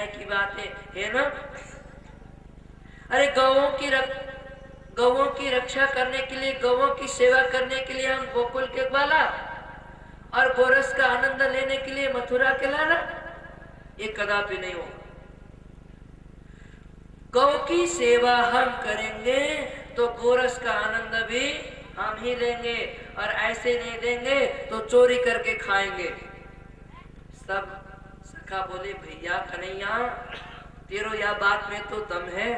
न्याय की बात है ना। अरे गौओं की रक्षा करने के लिए, गौओं की सेवा करने के लिए हम गोकुल के ग्वाला और गोरस का आनंद लेने के लिए मथुरा के लाला, ये कदापि नहीं होगा। गौ की सेवा हम करेंगे तो गोरस का आनंद भी हम ही लेंगे, और ऐसे नहीं देंगे तो चोरी करके खाएंगे। सब सखा बोले भैया कन्हैया तेरो या बात में तो दम है,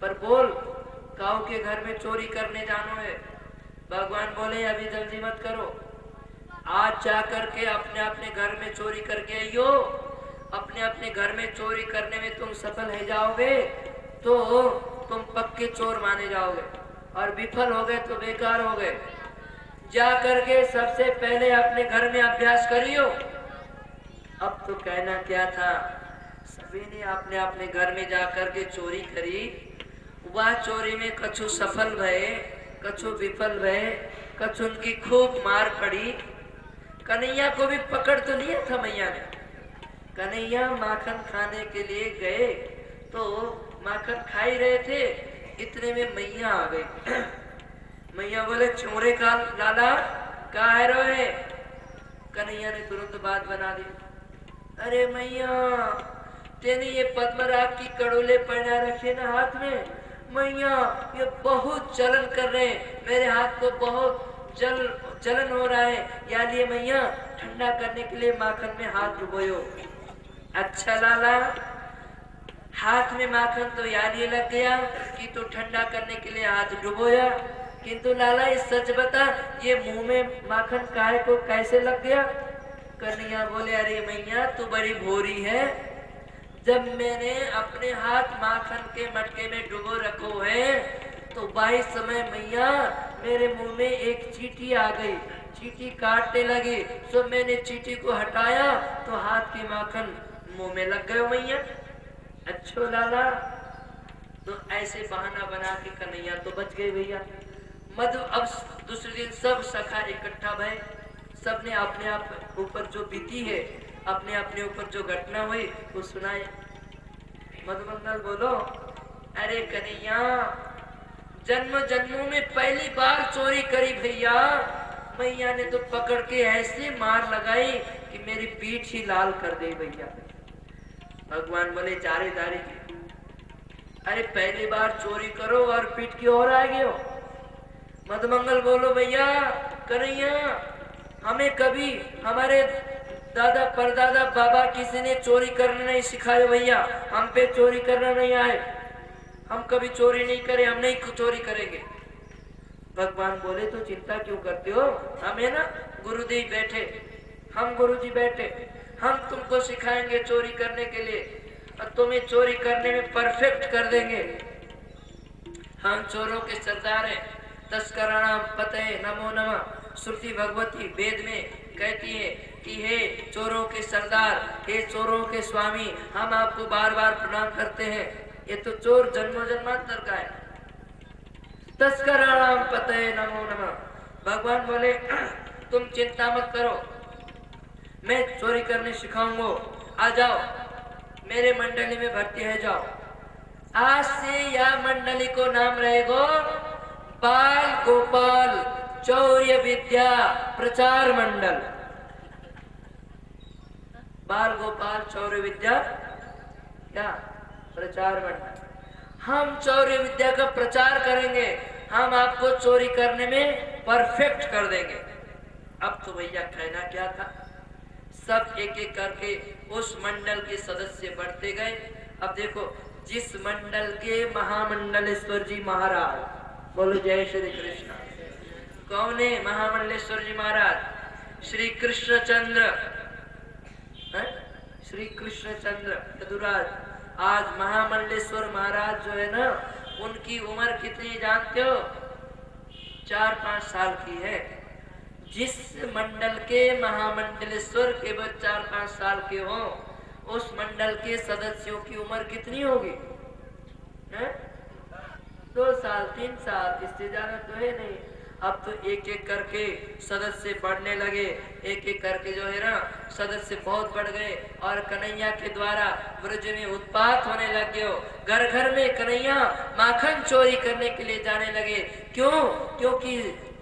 पर बोल काऊ के घर में चोरी करने जानो है। भगवान बोले अभी जल्दी मत करो, आज जा करके अपने अपने घर में चोरी करके आइयो। अपने अपने घर में चोरी करने में तुम सफल हो जाओगे तो तुम पक्के चोर माने जाओगे, और विफल हो गए तो बेकार हो गए। जा करके सबसे पहले अपने घर में अभ्यास करियो। अब तो कहना क्या था, सभी ने अपने अपने घर में जा करके चोरी करी। वह चोरी में कछु सफल भये, कछु विफल भये, कछु उनकी खूब मार पड़ी। कन्हैया को भी पकड़ तो लिया था मैया ने। कन्हैया माखन खाने के लिए गए तो माखन खा ही रहे थे, इतने में मैया आ गई। मैया बोले चोरे का लाला कहाँ है रोए। कन्हैया ने तुरंत बात बना दी, अरे मैया तेने ये पद्मराग की कड़ोले पहना रखे ना हाथ में, मैया ये बहुत जलन कर रहे हैं, मेरे हाथ को बहुत जलन हो रहा है, या लिए मैया ठंडा करने के लिए माखन में हाथ डुबोयो। अच्छा लाला हाथ में माखन तो याद ये लग गया कि तू ठंडा करने के लिए हाथ डुबोया, किंतु लाला ये सच बता ये मुंह में माखन काहे को कैसे लग गया। कन्हैया बोले अरे मैया तू बड़ी भोरी है, जब मैंने अपने हाथ माखन के मटके में डुबो रखो है तो वही समय मैया मेरे मुंह में एक चींटी आ गई, चींटी काटने लगी, तो मैंने चींटी को हटाया तो हाथ की माखन मुंह में लग गए मैया। अच्छो लाला, तो ऐसे बहाना बना के कन्हैया तो बच गए भैया। मधु अब दूसरे दिन सब सखा इकट्ठा भय, सबने अपने आप ऊपर जो बीती है, अपने अपने ऊपर जो घटना हुई वो सुनाए। मधुमंगल बोलो अरे कन्हैया जन्म जन्मों में पहली बार चोरी करी भैया, मैया ने तो पकड़ के ऐसे मार लगाई कि मेरी पीठ ही लाल कर दे भैया। भगवान बोले चारे दारी की, अरे पहली बार चोरी करो और पीठ की ओर आ गए हो। मधुमंगल बोलो भैया कन्हैया हमें कभी हमारे दादा परदादा बाबा किसी ने चोरी करना नहीं सिखाया भैया, हम पे चोरी करना नहीं आए, हम कभी चोरी नहीं करे, हम नहीं चोरी करेंगे। भगवान बोले तो चिंता क्यों करते हो, हम है ना गुरुदेव बैठे, हम गुरुजी बैठे, हम तुमको सिखाएंगे चोरी करने के लिए और तुम्हें चोरी करने में परफेक्ट कर देंगे। हम चोरों के सरदार हैं, तस्कराणाम पतये नमो नमः। श्रुति भगवती वेद में कहती है कि हे चोरों के सरदार, हे चोरों के स्वामी, हम आपको बार बार प्रणाम करते हैं। ये तो चोर जन्मों जन्मांतर का है। तस्कराणाम पतये नमो नमः। भगवान बोले तुम चिंता मत करो, मैं चोरी करने सिखाऊंगा, आ जाओ मेरे मंडली में भर्ती है जाओ। आज से यह मंडली को नाम रहेगा बाल गोपाल चौर्य विद्या प्रचार मंडल। बाल गोपाल चौर्य विद्या क्या प्रचार मंडल। हम चौर्य विद्या का प्रचार करेंगे, हम आपको चोरी करने में परफेक्ट कर देंगे। अब तो भैया कहना क्या था, सब एक एक करके उस मंडल के सदस्य बढ़ते गए। अब देखो जिस मंडल के महामंडलेश्वर जी महाराज, बोलो जय श्री कृष्ण। कौन है महामंडलेश्वर जी महाराज? श्री कृष्णचंद्र, श्री कृष्णचंद्र यदुराज। आज महामंडलेश्वर महाराज जो है ना, उनकी उम्र कितनी जानते हो? 4-5 साल की है। जिस मंडल के महामंडलेश्वर केवल 4-5 साल के हो, उस मंडल के सदस्यों की उम्र कितनी होगी? 2 साल 3 साल, इससे ज्यादा तो है नहीं। अब तो एक एक करके सदस्य बढ़ने लगे, एक एक करके जो है ना सदस्य बहुत बढ़ गए और कन्हैया के द्वारा ब्रज में उत्पात होने लग गए। घर घर में कन्हैया माखन चोरी करने के लिए जाने लगे। क्यों? क्योंकि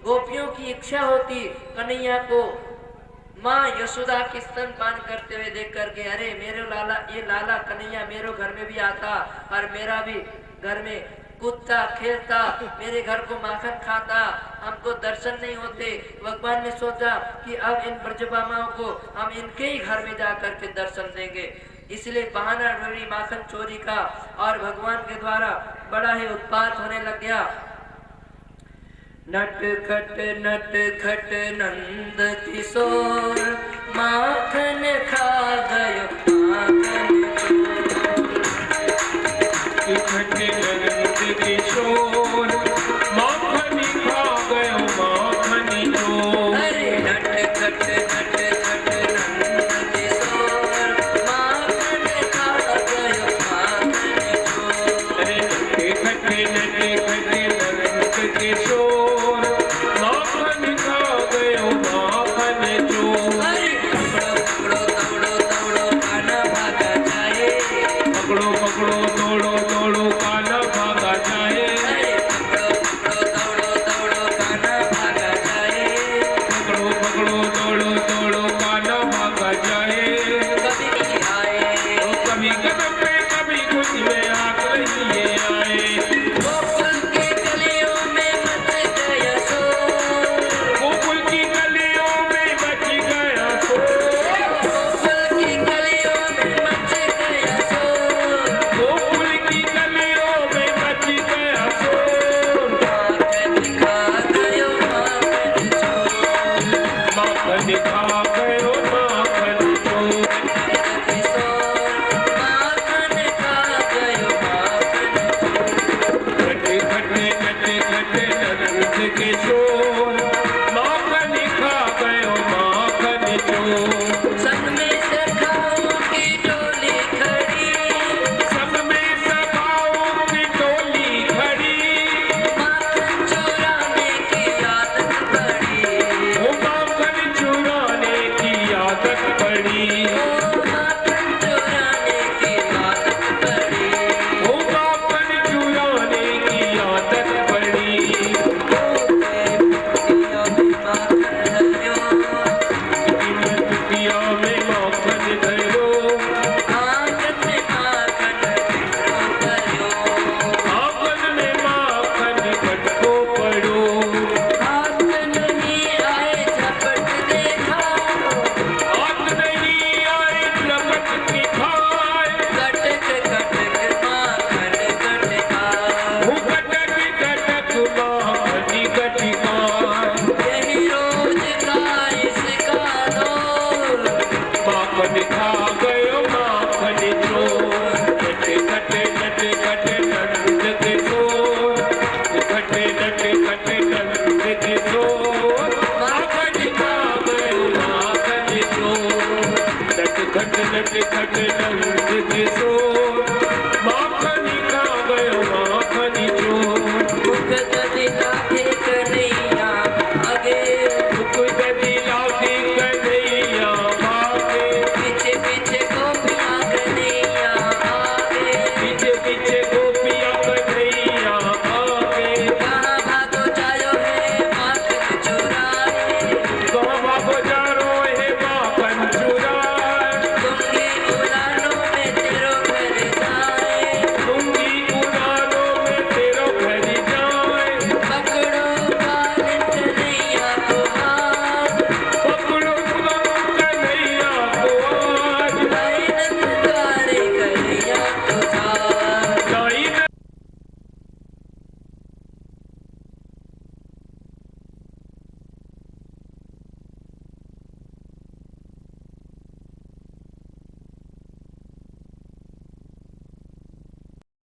गोपियों की इच्छा होती कन्हैया को माँ यशोदा की स्तनपान करते हुए देख करके, अरे मेरे लाला, ये लाला कन्हैया मेरे घर में भी आता और मेरा भी घर में कूदता खेलता, मेरे घर को माखन खाता, हमको दर्शन नहीं होते। भगवान ने सोचा कि अब इन ब्रजबामाओं को हम इनके ही घर में जा करके दर्शन देंगे। इसलिए बहाना ढूंढी माखन चोरी का और भगवान के द्वारा बड़ा ही उत्पात होने लग गया। नट खट नंद किशोर माखन खा गयो माखन